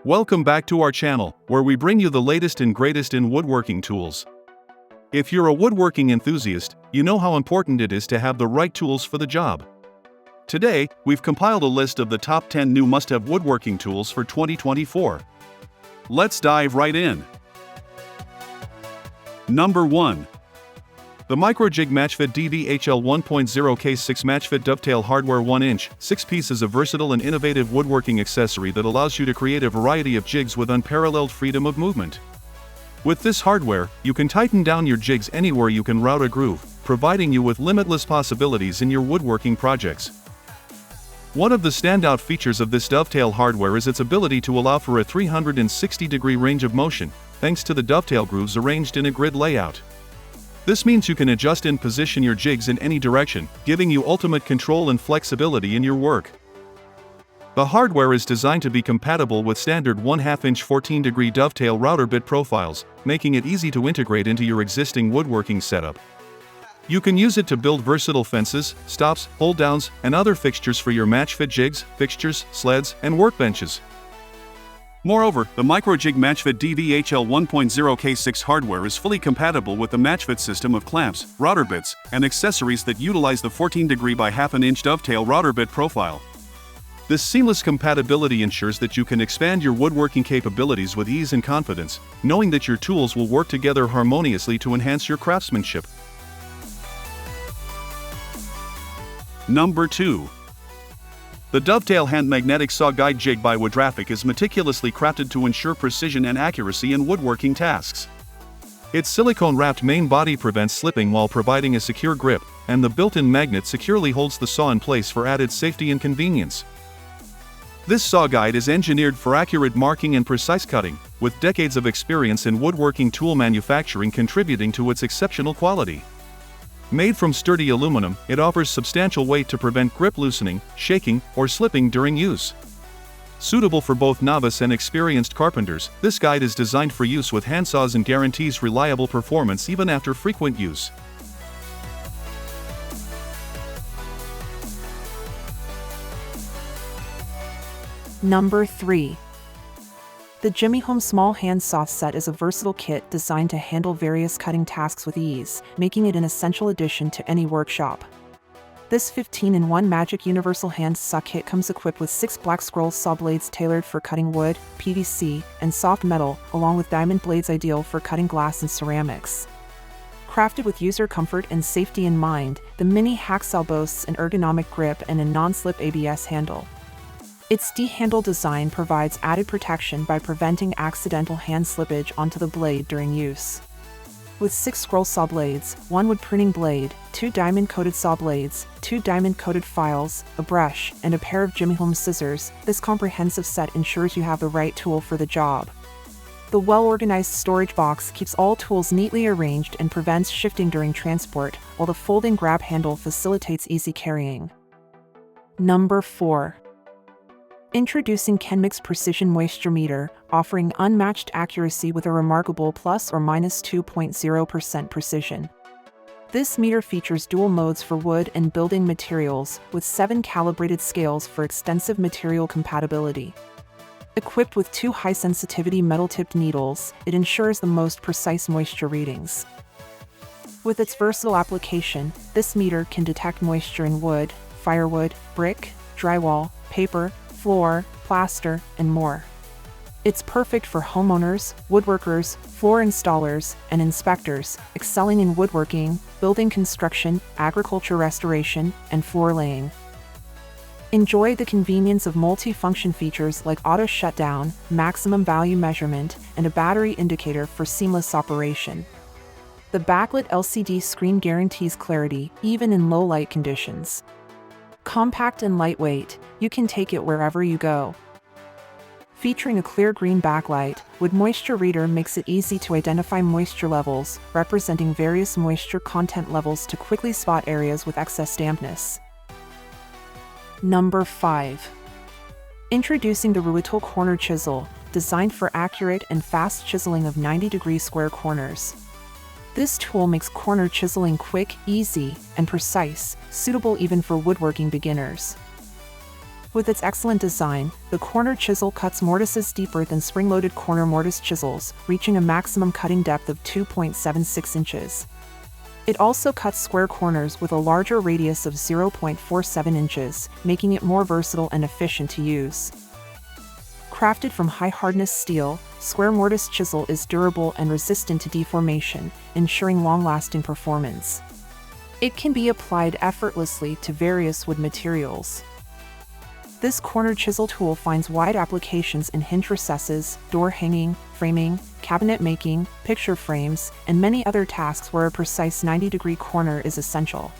Welcome back to our channel, where we bring you the latest and greatest in woodworking tools. If you're a woodworking enthusiast, you know how important it is to have the right tools for the job. Today, we've compiled a list of the top 10 new must-have woodworking tools for 2024. Let's dive right in. Number 1. The Microjig Matchfit DBHL 1.0K6 Matchfit Dovetail Hardware 1-inch, 6 pieces of versatile and innovative woodworking accessory that allows you to create a variety of jigs with unparalleled freedom of movement. With this hardware, you can tighten down your jigs anywhere you can route a groove, providing you with limitless possibilities in your woodworking projects. One of the standout features of this Dovetail hardware is its ability to allow for a 360-degree range of motion, thanks to the dovetail grooves arranged in a grid layout. This means you can adjust and position your jigs in any direction, giving you ultimate control and flexibility in your work. The hardware is designed to be compatible with standard 1/2-inch 14-degree dovetail router bit profiles, making it easy to integrate into your existing woodworking setup. You can use it to build versatile fences, stops, hold-downs, and other fixtures for your Matchfit jigs, fixtures, sleds, and workbenches. Moreover, the Microjig Matchfit DBHL 1.0K6 hardware is fully compatible with the Matchfit system of clamps, router bits, and accessories that utilize the 14-degree by 1/2-inch dovetail router bit profile. This seamless compatibility ensures that you can expand your woodworking capabilities with ease and confidence, knowing that your tools will work together harmoniously to enhance your craftsmanship. Number 2. The Dovetail Hand Magnetic Saw Guide Jig by Woodworking is meticulously crafted to ensure precision and accuracy in woodworking tasks. Its silicone-wrapped main body prevents slipping while providing a secure grip, and the built-in magnet securely holds the saw in place for added safety and convenience. This saw guide is engineered for accurate marking and precise cutting, with decades of experience in woodworking tool manufacturing contributing to its exceptional quality. Made from sturdy aluminum, it offers substantial weight to prevent grip loosening, shaking, or slipping during use. Suitable for both novice and experienced carpenters, this guide is designed for use with handsaws and guarantees reliable performance even after frequent use. Number 3. The Holmes Small Hand Saw Set is a versatile kit designed to handle various cutting tasks with ease, making it an essential addition to any workshop. This 15-in-1 Magic Universal Hand Saw Kit comes equipped with 6 black scroll saw blades tailored for cutting wood, PVC, and soft metal, along with diamond blades ideal for cutting glass and ceramics. Crafted with user comfort and safety in mind, the mini hacksaw boasts an ergonomic grip and a non-slip ABS handle. Its D-handle design provides added protection by preventing accidental hand slippage onto the blade during use. With 6 scroll saw blades, 1 wood pruning blade, 2 diamond-coated saw blades, 2 diamond-coated files, a brush, and a pair of Holmes scissors, this comprehensive set ensures you have the right tool for the job. The well-organized storage box keeps all tools neatly arranged and prevents shifting during transport, while the folding grab handle facilitates easy carrying. Number 4. Introducing Kenix Precision Moisture Meter, offering unmatched accuracy with a remarkable plus or minus 2.0% precision. This meter features dual modes for wood and building materials, with 7 calibrated scales for extensive material compatibility. Equipped with 2 high-sensitivity metal-tipped needles, it ensures the most precise moisture readings. With its versatile application, this meter can detect moisture in wood, firewood, brick, drywall, paper, floor, plaster, and more. It's perfect for homeowners, woodworkers, floor installers, and inspectors, excelling in woodworking, building construction, agriculture restoration, and floor laying. Enjoy the convenience of multi-function features like auto shutdown, maximum value measurement, and a battery indicator for seamless operation. The backlit LCD screen guarantees clarity, even in low light conditions. Compact and lightweight, you can take it wherever you go. Featuring a clear green backlight, Wood Moisture Reader makes it easy to identify moisture levels, representing various moisture content levels to quickly spot areas with excess dampness. Number 5. Introducing the Ral Corner Chisel, designed for accurate and fast chiseling of 90-degree square corners. This tool makes corner chiseling quick, easy, and precise, suitable even for woodworking beginners. With its excellent design, the corner chisel cuts mortises deeper than spring-loaded corner mortise chisels, reaching a maximum cutting depth of 2.76 inches. It also cuts square corners with a larger radius of 0.47 inches, making it more versatile and efficient to use. Crafted from high-hardness steel, square mortise chisel is durable and resistant to deformation, ensuring long-lasting performance. It can be applied effortlessly to various wood materials. This corner chisel tool finds wide applications in hinge recesses, door hanging, framing, cabinet making, picture frames, and many other tasks where a precise 90-degree corner is essential.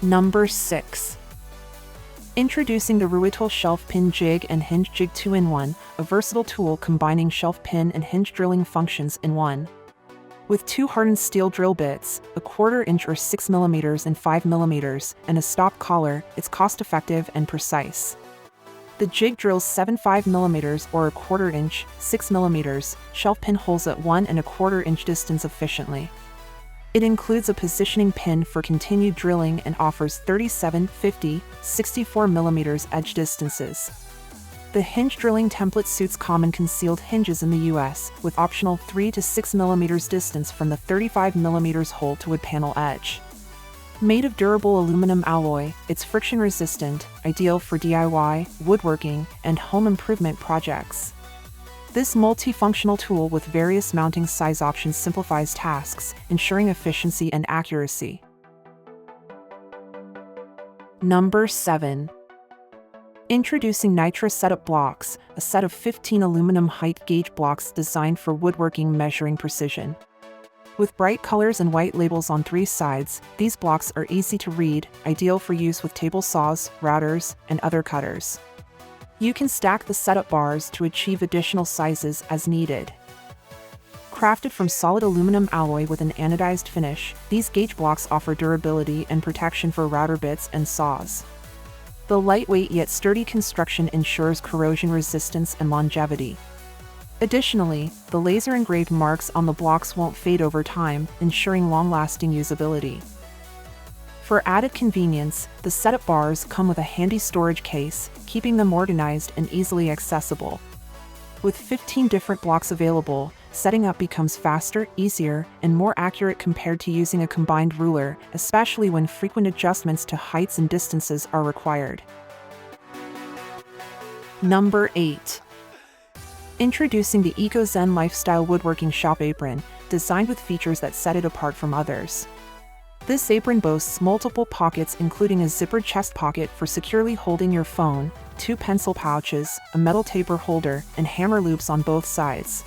Number 6. Introducing the Ral Shelf Pin Jig and Hinge Jig 2-in-1, a versatile tool combining shelf pin and hinge drilling functions in one. With two hardened steel drill bits, a 1/4 inch or 6 mm and 5 mm, and a stop collar, it's cost-effective and precise. The jig drills 7.5 mm or a 1/4 inch, 6 mm, shelf pin holes at 1.25 inch distance efficiently. It includes a positioning pin for continued drilling and offers 37, 50, 64 mm edge distances. The hinge drilling template suits common concealed hinges in the US, with optional 3 to 6 mm distance from the 35 mm hole to wood panel edge. Made of durable aluminum alloy, it's friction-resistant, ideal for DIY, woodworking, and home improvement projects. This multifunctional tool with various mounting size options simplifies tasks, ensuring efficiency and accuracy. Number 7. Introducing Nitros Setup Blocks, a set of 15 aluminum height gauge blocks designed for woodworking measuring precision. With bright colors and white labels on 3 sides, these blocks are easy to read, ideal for use with table saws, routers, and other cutters. You can stack the setup bars to achieve additional sizes as needed. Crafted from solid aluminum alloy with an anodized finish, these gauge blocks offer durability and protection for router bits and saws. The lightweight yet sturdy construction ensures corrosion resistance and longevity. Additionally, the laser-engraved marks on the blocks won't fade over time, ensuring long-lasting usability. For added convenience, the setup bars come with a handy storage case, keeping them organized and easily accessible. With 15 different blocks available, setting up becomes faster, easier, and more accurate compared to using a combined ruler, especially when frequent adjustments to heights and distances are required. Number 8. Introducing the Ecen Lifestyle Woodworking Shop Apron, designed with features that set it apart from others. This apron boasts multiple pockets including a zippered chest pocket for securely holding your phone, 2 pencil pouches, a metal taper holder, and hammer loops on both sides.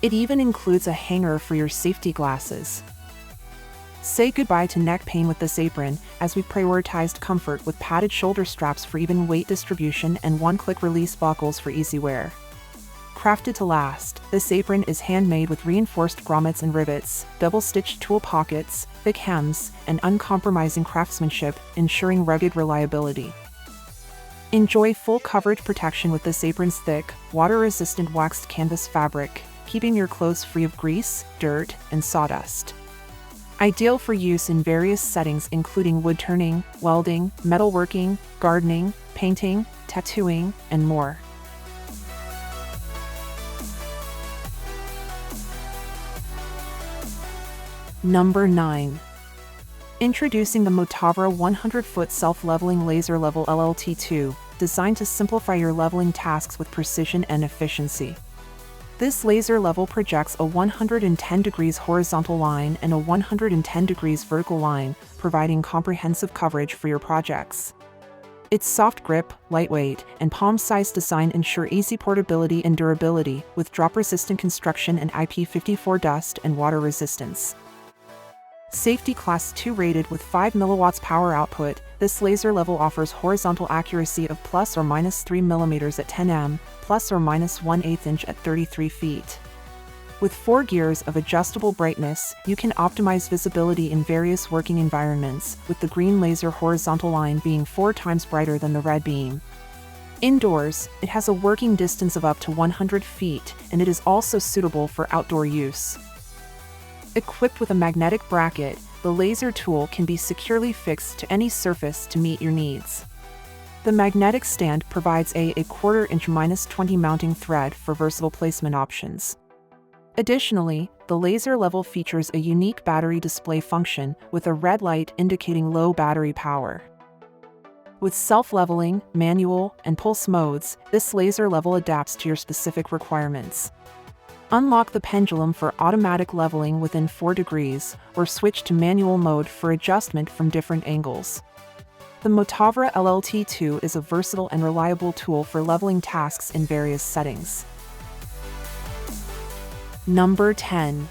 It even includes a hanger for your safety glasses. Say goodbye to neck pain with this apron, as we prioritized comfort with padded shoulder straps for even weight distribution and one-click release buckles for easy wear. Crafted to last, this apron is handmade with reinforced grommets and rivets, double-stitched tool pockets, thick hems, and uncompromising craftsmanship, ensuring rugged reliability. Enjoy full coverage protection with this apron's thick, water-resistant waxed canvas fabric, keeping your clothes free of grease, dirt, and sawdust. Ideal for use in various settings including wood turning, welding, metalworking, gardening, painting, tattooing, and more. Number 9. Introducing the Motava 100-foot self-leveling laser level LLT2, designed to simplify your leveling tasks with precision and efficiency. This laser level projects a 110 degrees horizontal line and a 110 degrees vertical line, providing comprehensive coverage for your projects. Its soft grip, lightweight, and palm-sized design ensure easy portability and durability, with drop-resistant construction and IP54 dust and water resistance. Safety Class 2 rated with 5 mW power output, this laser level offers horizontal accuracy of plus or minus 3 mm at 10 m, plus or minus 1/8 inch at 33 feet. With 4 gears of adjustable brightness, you can optimize visibility in various working environments, with the green laser horizontal line being 4 times brighter than the red beam. Indoors, it has a working distance of up to 100 feet, and it is also suitable for outdoor use. Equipped with a magnetic bracket, the laser tool can be securely fixed to any surface to meet your needs. The magnetic stand provides a 1/4 inch -20 mounting thread for versatile placement options. Additionally, the laser level features a unique battery display function with a red light indicating low battery power. With self-leveling, manual, and pulse modes, this laser level adapts to your specific requirements. Unlock the pendulum for automatic leveling within 4 degrees, or switch to manual mode for adjustment from different angles. The Motava LLT2 is a versatile and reliable tool for leveling tasks in various settings. Number 10.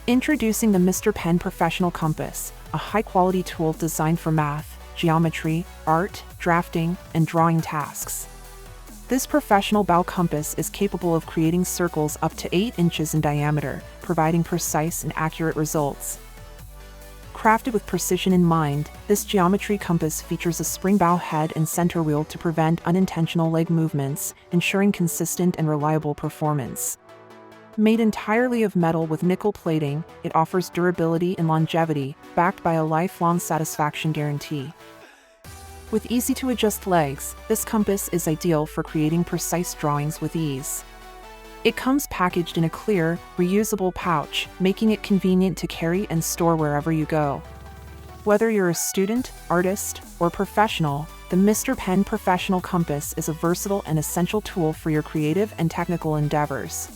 Introducing the Mr. Pen Professional Compass, a high-quality tool designed for math, geometry, art, drafting, and drawing tasks. This professional bow compass is capable of creating circles up to 8 inches in diameter, providing precise and accurate results. Crafted with precision in mind, this geometry compass features a spring bow head and center wheel to prevent unintentional leg movements, ensuring consistent and reliable performance. Made entirely of metal with nickel plating, it offers durability and longevity, backed by a lifelong satisfaction guarantee. With easy-to-adjust legs, this compass is ideal for creating precise drawings with ease. It comes packaged in a clear, reusable pouch, making it convenient to carry and store wherever you go. Whether you're a student, artist, or professional, the Mr. Pen Professional Compass is a versatile and essential tool for your creative and technical endeavors.